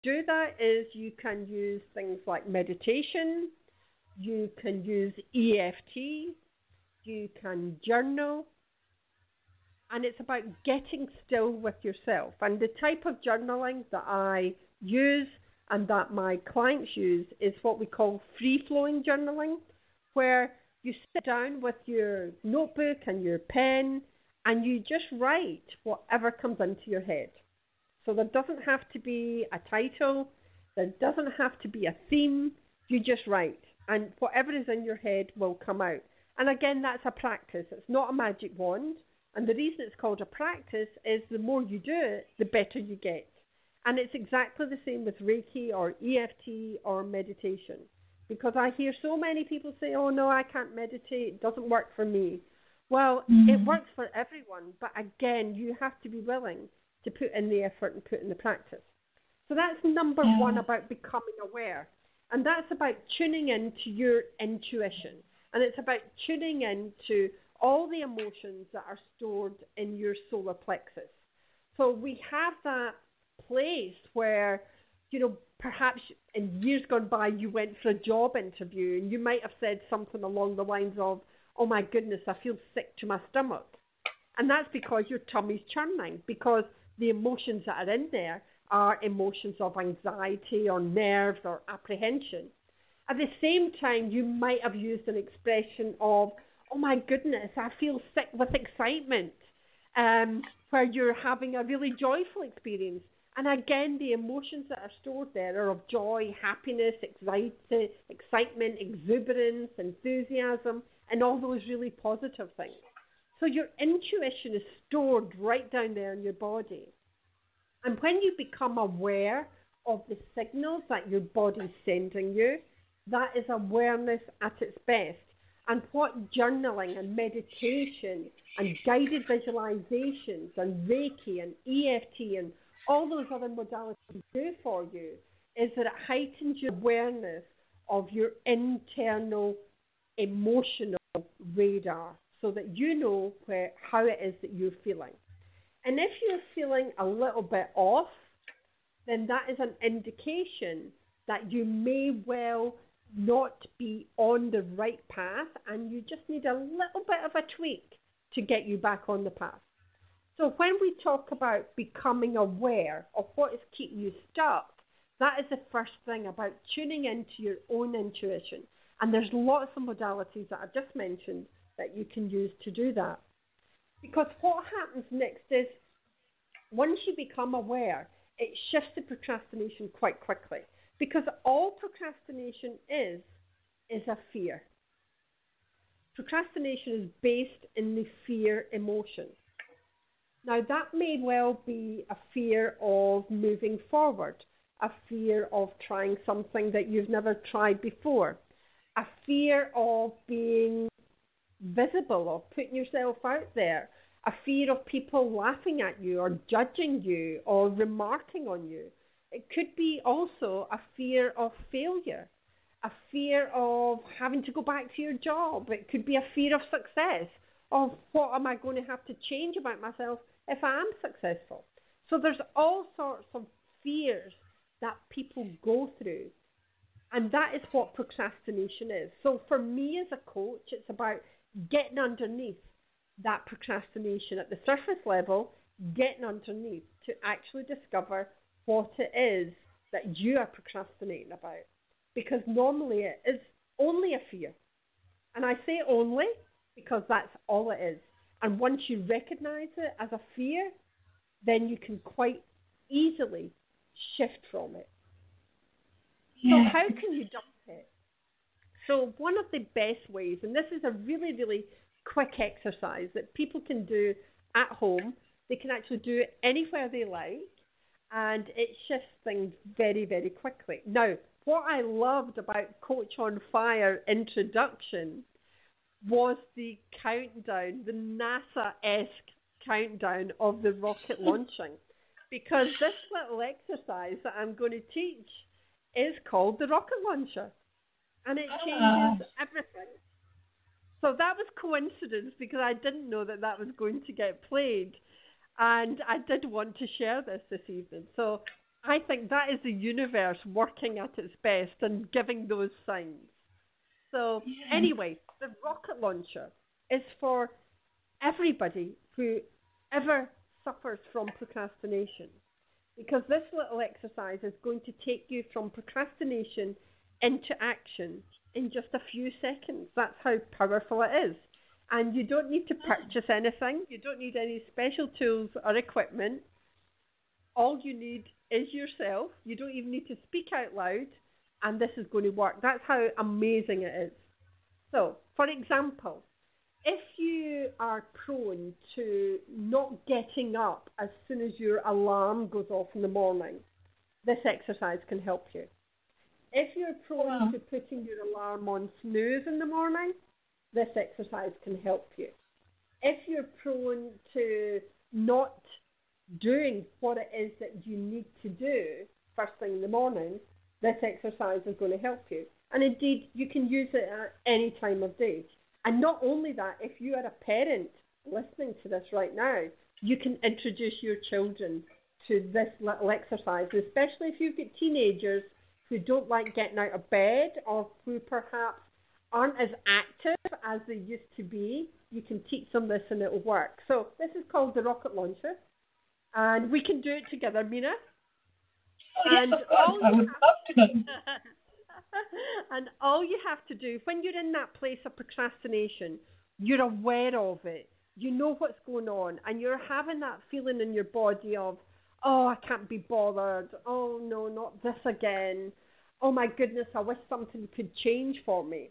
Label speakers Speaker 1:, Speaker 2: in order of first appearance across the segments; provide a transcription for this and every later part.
Speaker 1: do that is you can use things like meditation, you can use EFT, you can journal, and it's about getting still with yourself. And the type of journaling that I use and that my clients use is what we call free-flowing journaling, where you sit down with your notebook and your pen and you just write whatever comes into your head. So there doesn't have to be a title, there doesn't have to be a theme, you just write. And whatever is in your head will come out. And again, that's a practice. It's not a magic wand. And the reason it's called a practice is the more you do it, the better you get. And it's exactly the same with Reiki or EFT or meditation. Because I hear so many people say, oh no, I can't meditate, it doesn't work for me. Well, it works for everyone. But again, you have to be willing to put in the effort and put in the practice. So that's number one about becoming aware. And that's about tuning into your intuition. And it's about tuning into all the emotions that are stored in your solar plexus. So we have that place where, you know, perhaps in years gone by you went for a job interview and you might have said something along the lines of, oh my goodness, I feel sick to my stomach. And that's because your tummy's churning, because the emotions that are in there are emotions of anxiety or nerves or apprehension. At the same time, you might have used an expression of, oh my goodness, I feel sick with excitement, where you're having a really joyful experience. And again, the emotions that are stored there are of joy, happiness, excitement, exuberance, enthusiasm, and all those really positive things. So your intuition is stored right down there in your body. And when you become aware of the signals that your body's sending you, that is awareness at its best. And what journaling and meditation and guided visualizations and Reiki and EFT and all those other modalities do for you is that it heightens your awareness of your internal emotional radar so that you know how it is that you're feeling. And if you're feeling a little bit off, then that is an indication that you may well not be on the right path and you just need a little bit of a tweak to get you back on the path. So when we talk about becoming aware of what is keeping you stuck, that is the first thing about tuning into your own intuition. And there's lots of modalities that I've just mentioned that you can use to do that. Because what happens next is, once you become aware, it shifts the procrastination quite quickly. Because all procrastination is a fear. Procrastination is based in the fear emotion. Now, that may well be a fear of moving forward, a fear of trying something that you've never tried before, a fear of being visible, of putting yourself out there, a fear of people laughing at you or judging you or remarking on you. It could be also a fear of failure, a fear of having to go back to your job. It could be a fear of success, of what am I going to have to change about myself if I am successful. So there's all sorts of fears that people go through. And that is what procrastination is. So for me as a coach, it's about getting underneath that procrastination at the surface level, getting underneath to actually discover what it is that you are procrastinating about. Because normally it is only a fear. And I say only because that's all it is. And once you recognize it as a fear, then you can quite easily shift from it. So how can you dump it? So one of the best ways, and this is a really, really quick exercise that people can do at home, they can actually do it anywhere they like, and it shifts things very, very quickly. Now, what I loved about Coach on Fire introduction was the countdown, the NASA-esque countdown of the rocket launching. Because this little exercise that I'm going to teach is called the rocket launcher. And it changes everything. So that was coincidence because I didn't know that that was going to get played. And I did want to share this evening. So I think that is the universe working at its best and giving those signs. So
Speaker 2: Yeah.
Speaker 1: anyway, the rocket launcher is for everybody who ever suffers from procrastination, because this little exercise is going to take you from procrastination into action in just a few seconds. That's how powerful it is. And you don't need to purchase anything. You don't need any special tools or equipment. All you need is yourself. You don't even need to speak out loud, and this is going to work. That's how amazing it is. So, for example, if you are prone to not getting up as soon as your alarm goes off in the morning, this exercise can help you. If you're prone to putting your alarm on snooze in the morning, this exercise can help you. If you're prone to not doing what it is that you need to do first thing in the morning, this exercise is going to help you. And indeed, you can use it at any time of day. And not only that, if you are a parent listening to this right now, you can introduce your children to this little exercise, especially if you've got teenagers who don't like getting out of bed or who perhaps aren't as active as they used to be. You can teach them this and it'll work. So this is called the rocket launcher. And we can do it together, Mina.
Speaker 2: Oh, yes, of course. I would love to know.
Speaker 1: And all you have to do, when you're in that place of procrastination, you're aware of it. You know what's going on, and you're having that feeling in your body of, oh, I can't be bothered. Oh, no, not this again. Oh, my goodness, I wish something could change for me.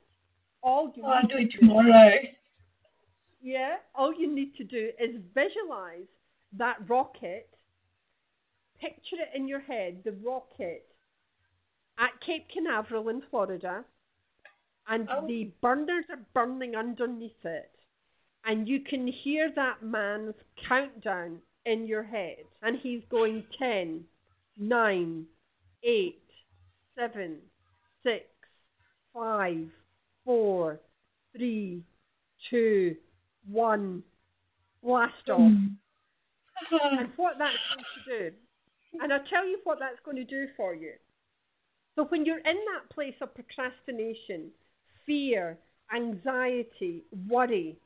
Speaker 1: I'll do it
Speaker 2: tomorrow.
Speaker 1: Yeah, all you need to do is visualize that rocket. Picture it in your head, the rocket at Cape Canaveral in Florida, and the burners are burning underneath it, and you can hear that man's countdown in your head, and he's going 10, 9, 8, 7, 6, 5, 4, 3, 2, 1, blast off. And what that's going to do, and I'll tell you what that's going to do for you. So when you're in that place of procrastination, fear, anxiety, worry,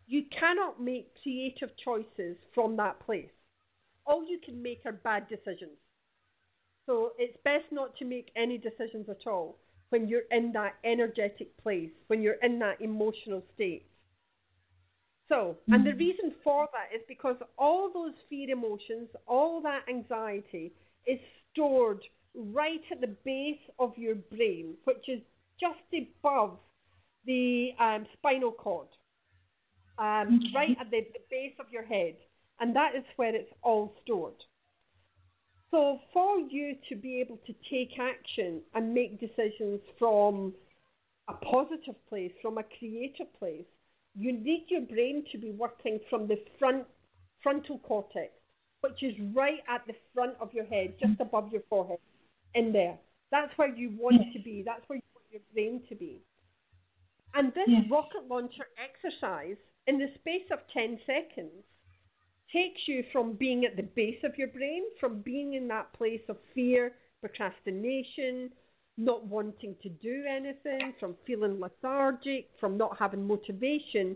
Speaker 1: you cannot make creative choices from that place. All you can make are bad decisions. So it's best not to make any decisions at all when you're in that energetic place, when you're in that emotional state. So, and the reason for that is because all those fear emotions, all that anxiety is stored right at the base of your brain, which is just above the spinal cord, right at the base of your head. And that is where it's all stored. So for you to be able to take action and make decisions from a positive place, from a creative place, you need your brain to be working from the frontal cortex, which is right at the front of your head, just above your forehead, in there. That's where you want to be. That's where you want your brain to be. And this rocket launcher exercise, in the space of 10 seconds, takes you from being at the base of your brain, from being in that place of fear, procrastination, not wanting to do anything, from feeling lethargic, from not having motivation.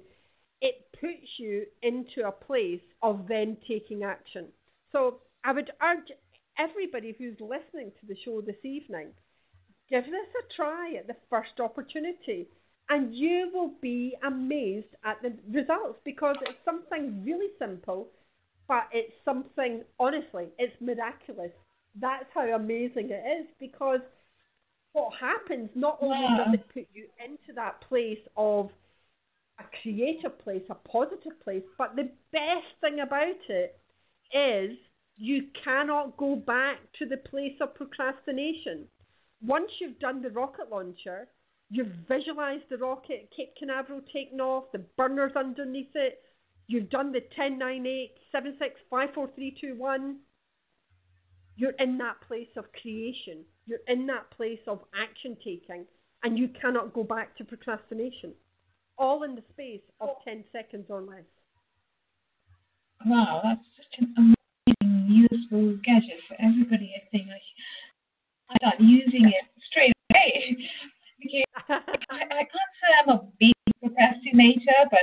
Speaker 1: It puts you into a place of then taking action. So I would urge everybody who's listening to the show this evening, give this a try at the first opportunity, and you will be amazed at the results, because it's something really simple, but it's something, honestly, it's miraculous. That's how amazing it is, because what happens, not only does it put you into that place of a creative place, a positive place, but the best thing about it is you cannot go back to the place of procrastination. Once you've done the rocket launcher, you've visualized the rocket at Cape Canaveral taking off, the burners underneath it, you've done the 10, 9, 8, 7, 6, 5, 4, 3, 2, 1. You're in that place of creation. You're in that place of action taking, and you cannot go back to procrastination. All in the space of 10 seconds or less.
Speaker 2: Wow, that's such an amazing useful gadget for everybody. I think I start using it straight away. Because I can't say I'm a big procrastinator, but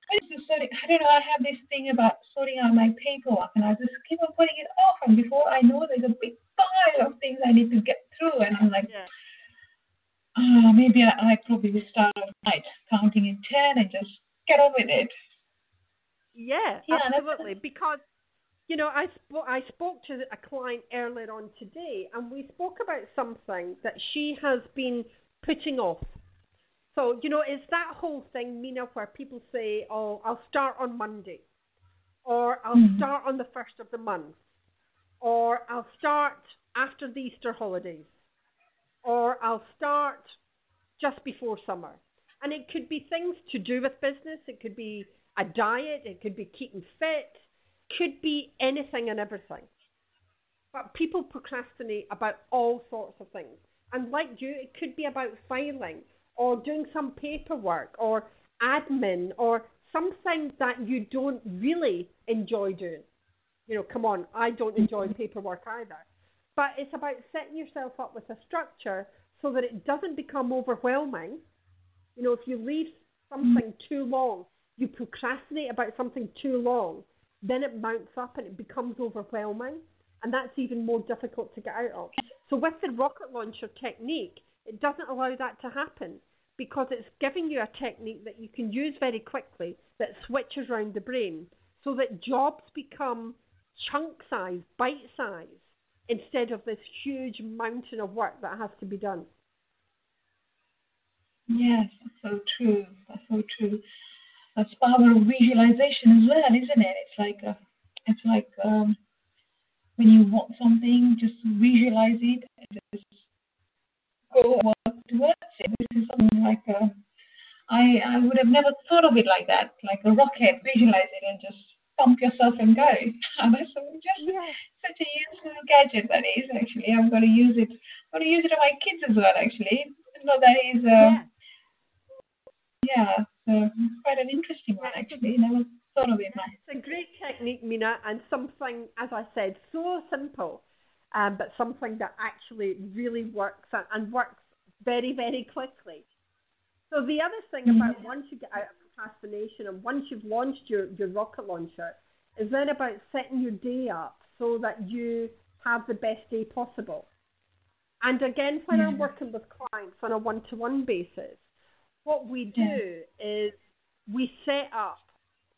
Speaker 2: I don't know, I have this thing about sorting out my paperwork, and I just keep on putting it off, and before I know, there's a big pile of things I need to get through, and I'm like, maybe I probably will start off night counting in 10 and just get on with it.
Speaker 1: Yeah, absolutely. Because, you know, I spoke to a client earlier on today, and we spoke about something that she has been putting off. So, you know, it's that whole thing, Mina, where people say, oh, I'll start on Monday, or I'll start on the 1st of the month, or I'll start after the Easter holidays, or I'll start just before summer. And it could be things to do with business. It could be a diet. It could be keeping fit. Could be anything and everything. But people procrastinate about all sorts of things. And like you, it could be about filing or doing some paperwork or admin or something that you don't really enjoy doing. You know, come on, I don't enjoy paperwork either. But it's about setting yourself up with a structure so that it doesn't become overwhelming. You know, if you leave something too long, you procrastinate about something too long, then it mounts up and it becomes overwhelming. And that's even more difficult to get out of. So with the rocket launcher technique, it doesn't allow that to happen because it's giving you a technique that you can use very quickly that switches around the brain so that jobs become chunk size, bite size, instead of this huge mountain of work that has to be done.
Speaker 2: Yes, that's so true. That's so true. That's power of visualization as well, isn't it? It's like when you want something, just visualize it and just go work towards it. This is something like I would have never thought of it like that, like a rocket. Visualize it and just pump yourself and go. That's such a useful gadget that is. Actually, I'm going to use it. I'm going to use it on my kids as well. Actually, so that is quite an interesting one. Actually, never thought of it.
Speaker 1: It's a great technique, Mina, and something, as I said, so simple, but something that actually really works and works very, very quickly. So the other thing about once you get out of procrastination and once you've launched your rocket launcher is then about setting your day up so that you have the best day possible. And again, when I'm working with clients on a one-to-one basis, what we do is we set up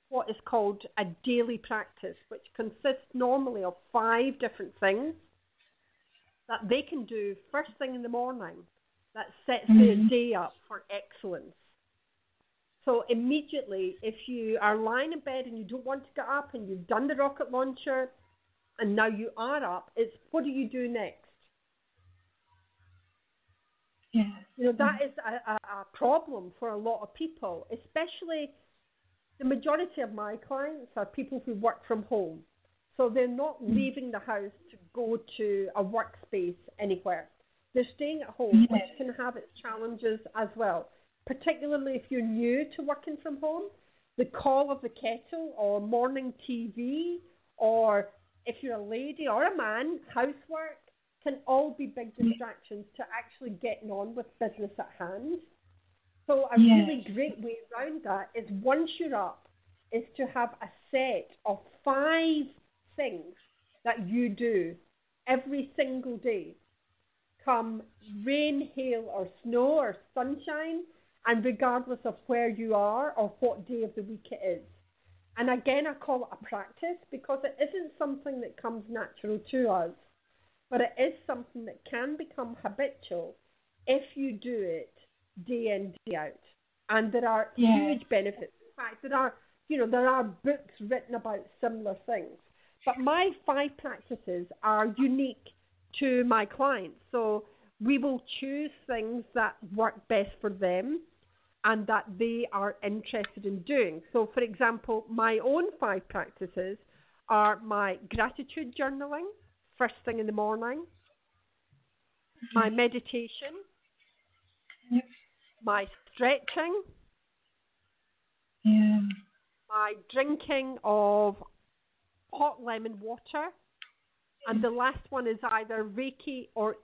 Speaker 1: what is called a daily practice, which consists normally of 5 different things that they can do first thing in the morning that sets their day up for excellence. So immediately, if you are lying in bed and you don't want to get up and you've done the rocket launcher and now you are up, it's what do you do next? You know, that is a problem for a lot of people, especially the majority of my clients are people who work from home. So they're not leaving the house to go to a workspace anywhere. They're staying at home, which can have its challenges as well, particularly if you're new to working from home. The call of the kettle or morning TV, or if you're a lady or a man, housework, can all be big distractions to actually getting on with business at hand. So a really great way around that is once you're up, is to have a set of 5 things that you do every single day. Come rain, hail or snow or sunshine, and regardless of where you are or what day of the week it is. And again, I call it a practice because it isn't something that comes natural to us, but it is something that can become habitual if you do it day in, day out. And there are huge benefits. In fact, there are books written about similar things. But my 5 practices are unique to my clients. So we will choose things that work best for them and that they are interested in doing. So, for example, my own 5 practices are my gratitude journaling, first thing in the morning, my meditation, my stretching, my drinking of hot lemon water. And the last one is either Reiki or